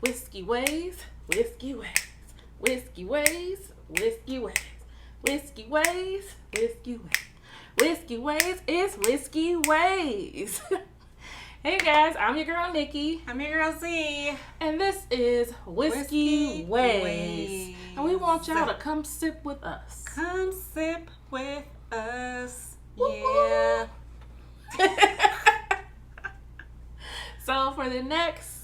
Whiskey ways, whiskey ways, whiskey ways, whiskey ways, whiskey ways, whiskey ways. Whiskey ways is whiskey ways. Hey guys, I'm your girl Nikki. I'm your girl Z. And this is Whiskey Ways. And we want y'all to come sip with us. Come sip with us. Woo-hoo. Yeah. So for the next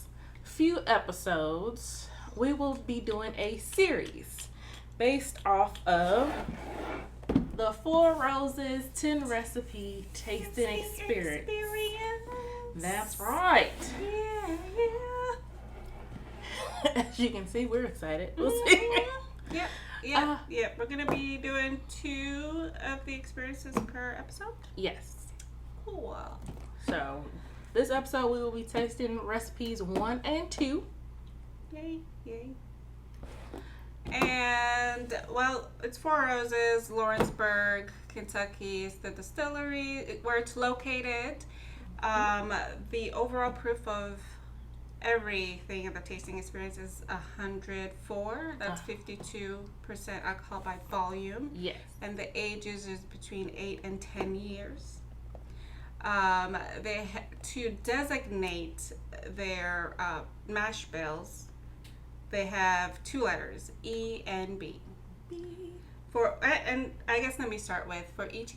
few episodes, we will be doing a series based off of the Four Roses 10 Recipe Tasting Experience. That's right. Yeah. As you can see, we're excited. We'll see. Yep. We're going to be doing 2 of the experiences per episode. Yes. Cool. So, this episode we will be tasting recipes 1 and 2. Yay. And, well, it's Four Roses, Lawrenceburg, Kentucky is the distillery where it's located. The overall proof of everything in the tasting experience is 104. That's 52% alcohol by volume. Yes. And the ages is between 8 and 10 years. To designate their mash bills, they have 2 letters, E and B. And I guess let me start with, for each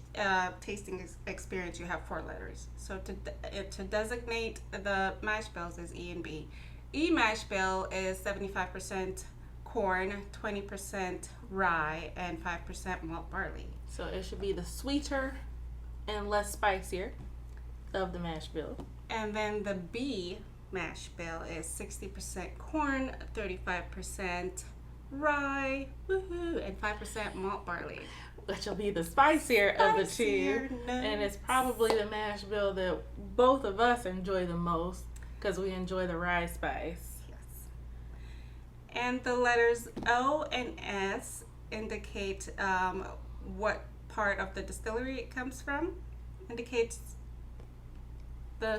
tasting experience, you have 4 letters. So to designate the mash bills is E and B. E mash bill is 75% corn, 20% rye, and 5% malt barley. So it should be the sweeter and less spicier of the mash bill. And then the B mash bill is 60% corn, 35% rye, woohoo, and 5% malt barley. Which will be the spicier of the 2. Nice. And it's probably the mash bill that both of us enjoy the most because we enjoy the rye spice. Yes. And the letters O and S indicate what part of the distillery it comes from. Indicates the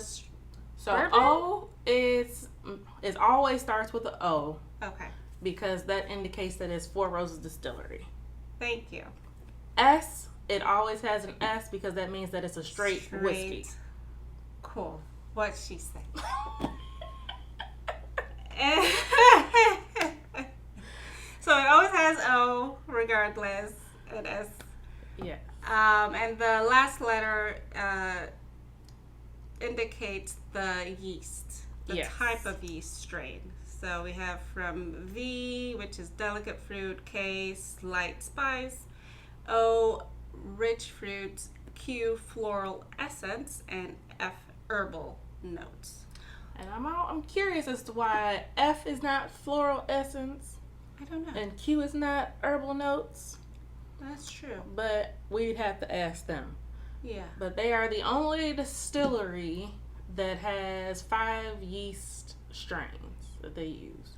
So bourbon? O is always starts with the O. Okay. Because that indicates that it's Four Roses Distillery. Thank you. S, it always has an S because that means that it's a straight whiskey. Cool. What she said. So it always has O regardless. It is. Yeah. And the last letter indicates the yeast, the type of yeast strain. So we have from V, which is delicate fruit, K, slight spice, O, rich fruit, Q, floral essence, and F, herbal notes. And I'm curious as to why F is not floral essence I don't know. and Q is not herbal notes. That's true. But we'd have to ask them. Yeah. But they are the only distillery that has 5 yeast strains that they use.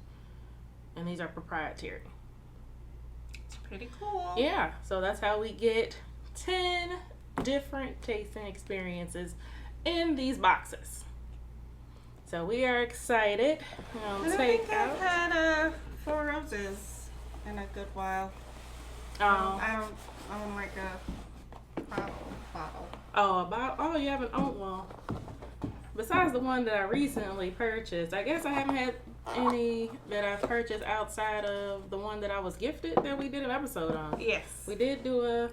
And these are proprietary. It's pretty cool. Yeah, so that's how we get 10 different tasting experiences in these boxes. So we are excited. I don't think I've had 4 Roses in a good while. I don't like a bottle. Oh, you haven't owned one. Besides the one that I recently purchased, I guess I haven't had any that I've purchased outside of the one that I was gifted that we did an episode on. Yes. We did do a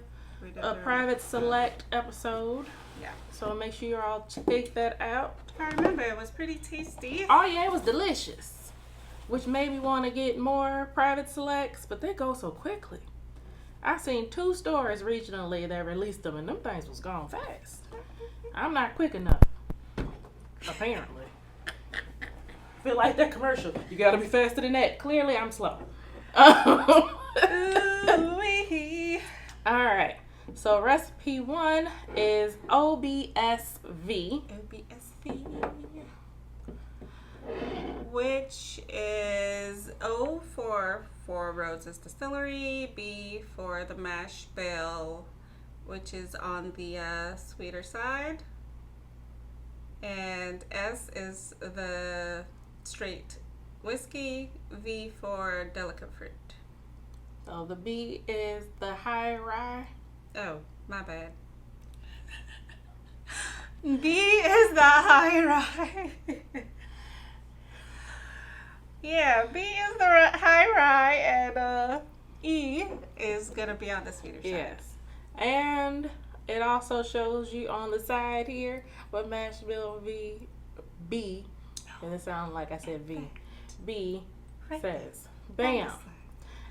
private select episode. Yeah. So make sure you all check that out. I remember it was pretty tasty. Oh yeah, it was delicious. Which made me want to get more private selects, but they go so quickly. I seen 2 stores regionally that released them, and them things was gone fast. I'm not quick enough, apparently. Feel like that commercial. You gotta be faster than that. Clearly, I'm slow. Ooh-wee. All right. So recipe 1 is OBSV. OBSV. Which is O for Four Roses Distillery, B for the mash bill, which is on the sweeter side, and S is the straight whiskey, V for delicate fruit. So the B is the high rye. Oh, my bad. B is the high rye. Yeah, B is the high rye, and E is gonna be on the sweeter side. Yes. And it also shows you on the side here what mash bill B, and it sounds like I said V. B Right says. there. On Bam. this side.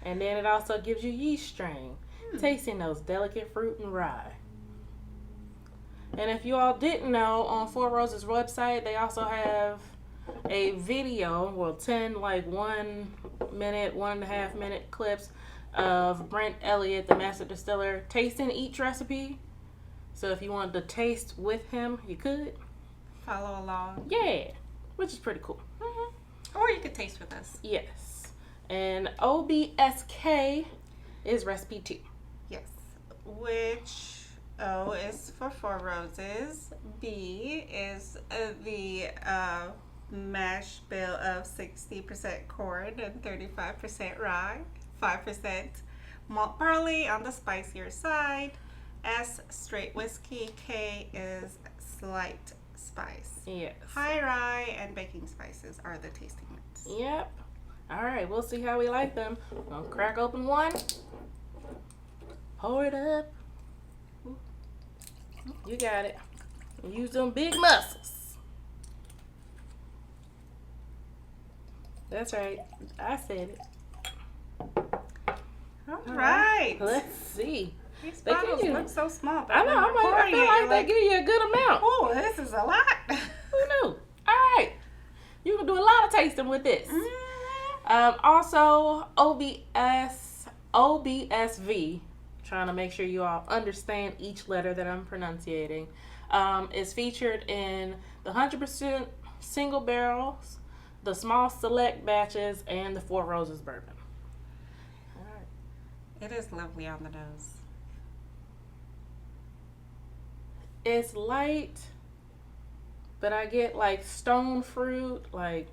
And then it also gives you yeast strain, tasting those delicate fruit and rye. And if you all didn't know, on Four Roses website, they also have a video, well, 10 like 1 minute, 1.5 minute clips of Brent Elliott, the master distiller, tasting each recipe. So if you wanted to taste with him, you could. Follow along. Yeah, which is pretty cool. Or you could taste with us. Yes. And OBSK is recipe 2. Yes. Which O is for Four Roses. B is the mash bill of 60% corn and 35% rye, 5% malt barley on the spicier side. S, straight whiskey. K is slight spice. Yes. High rye and baking spices are the tasting notes. Yep. All right, we'll see how we like them. Gonna crack open one. Pour it up. You got it. Use them big muscles. That's right. I said it. All right. Let's see. These They give bottles you- look so small. But I know. I feel like they give you a good amount. Oh, this is a lot. Who knew? All right. You can do a lot of tasting with this. Also, OBSV, trying to make sure you all understand each letter that I'm pronunciating, is featured in the 100% single barrels, the small select batches, and the Four Roses bourbon. All right. It is lovely on the nose. It's light, but I get like stone fruit, like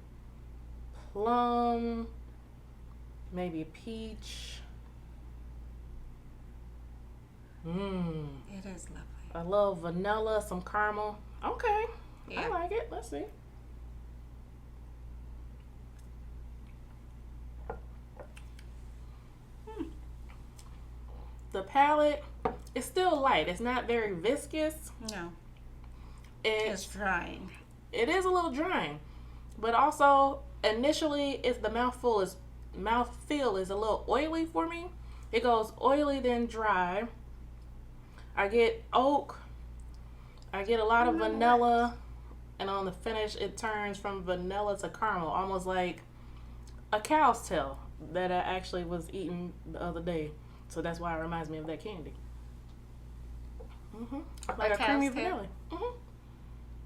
plum, maybe peach. It is lovely. A little vanilla, some caramel. Okay, I Yeah. like it. Let's see. The palate is still light. It's not very viscous. No, it's drying. It is a little drying, but also initially it's the mouthfeel is a little oily for me. It goes oily then dry. I get oak. I get a lot of vanilla, and on the finish it turns from vanilla to caramel, almost like a cow's tail that I actually was eating the other day. So that's why it reminds me of that candy. Like a creamy cow's tail? vanilla.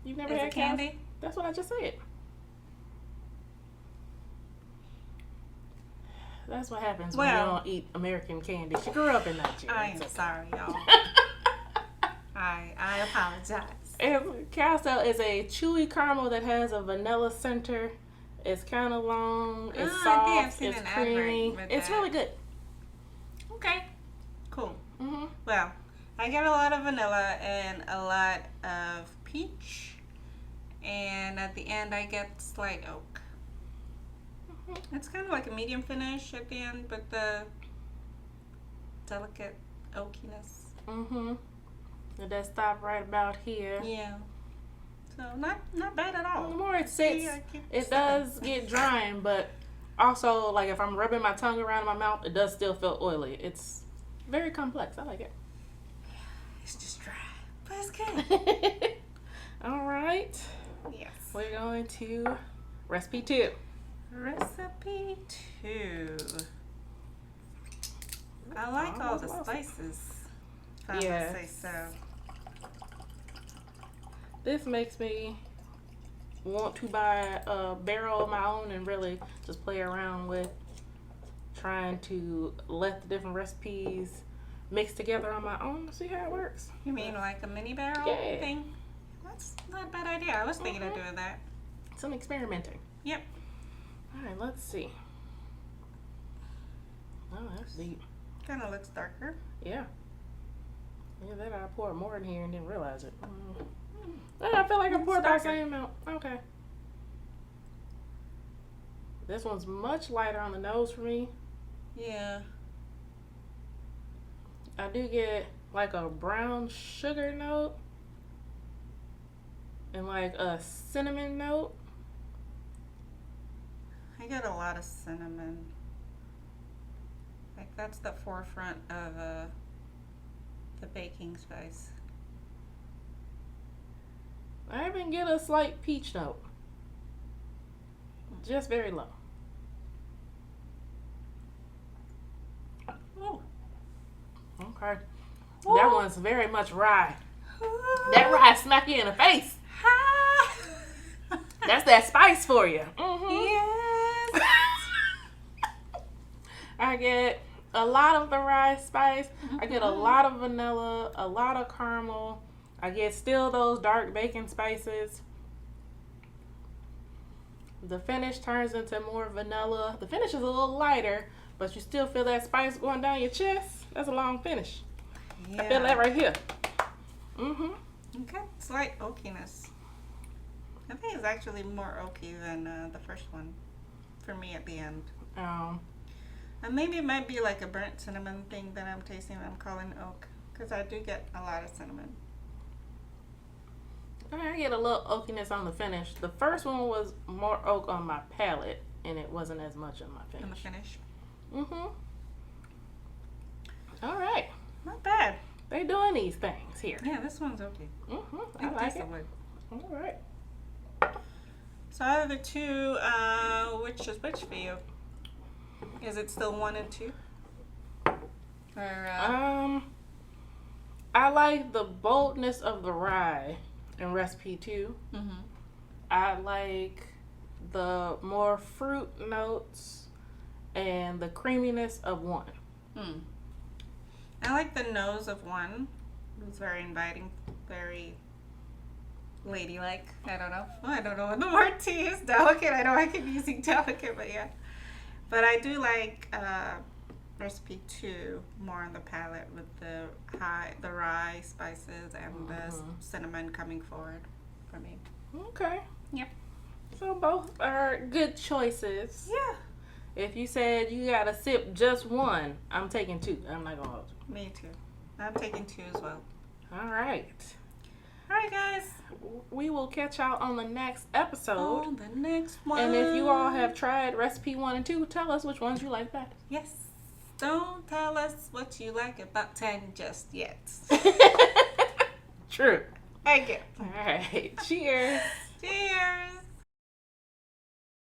You've never Is had it candy? Cows? That's what I just said. That's what happens when you Well- don't eat American candy. She grew up in Nigeria. I am sorry, y'all. I apologize. Cow's tail is a chewy caramel that has a vanilla center. It's kind of long. It's I think I've soft. seen It's an advert creamy. with It's that. really good. Okay, cool. Mm-hmm. Well, I get a lot of vanilla and a lot of peach, and at the end I get slight oak. It's kind of like a medium finish at the end, but the delicate oakiness. Mm-hmm. It does stop right about here. Yeah. So not bad at The all. more it sits, See, I keep it sipping. does get drying, but also, like, if I'm rubbing my tongue around my mouth, it does still feel oily. It's very complex. I like it. It's just dry, but it's good. All right. Yes. We're going to recipe 2. Recipe 2. I like all the spices. If I Yes. must say so. This makes me want to buy a barrel of my own and really just play around with trying to let the different recipes mix together on my own to see how it works. You mean like a mini barrel Yeah. thing? That's not a bad idea. I was thinking of doing that. Some experimenting. Yep. Alright, let's see. Oh, that's deep. Kind of looks darker. Yeah. Yeah, then I poured more in here and didn't realize it. I feel like I poured about the same amount. Okay. This one's much lighter on the nose for me. Yeah. I do get like a brown sugar note and like a cinnamon note. I get a lot of cinnamon. Like that's the forefront of the baking spice. I even get a slight peach note. Just very low. Oh. Okay. That one's very much rye. That rye smack you in the face. That's that spice for you. Yes. I get a lot of the rye spice. I get a lot of vanilla, a lot of caramel. I get still those dark bacon spices. The finish turns into more vanilla. The finish is a little lighter, but you still feel that spice going down your chest. That's a long finish. Yeah. I feel that right here. Okay. Slight oakiness. I think it's actually more oaky than the first one for me at the end. And maybe it might be like a burnt cinnamon thing that I'm tasting that I'm calling oak, because I do get a lot of cinnamon. I get a little oakiness on the finish. The first one was more oak on my palate, and it wasn't as much on my finish. On the finish. All right. Not bad. They doing these things here. Yeah, this one's okay. I like it. Wood. All right. So out of the two, which is which for you? Is it still 1 and 2? Or I like the boldness of the rye in recipe 2. I like the more fruit notes and the creaminess of 1. I like the nose of 1. It's very inviting, very ladylike. I don't know what the word to use. Delicate. I know I keep using delicate, but yeah. But I do like recipe 2 more on the palate with the rye spices and the cinnamon coming forward for me. Okay. Yep. So both are good choices. Yeah. If you said you gotta sip just 1, I'm taking 2. I'm not gonna hold you. Me too. I'm taking 2 as well. All right. All right, guys. We will catch y'all on the next episode. On the next one. And if you all have tried recipe 1 and 2, tell us which ones you like better. Yes. Don't tell us what you like about 10 just yet. True. Thank you. All right. Cheers. Cheers.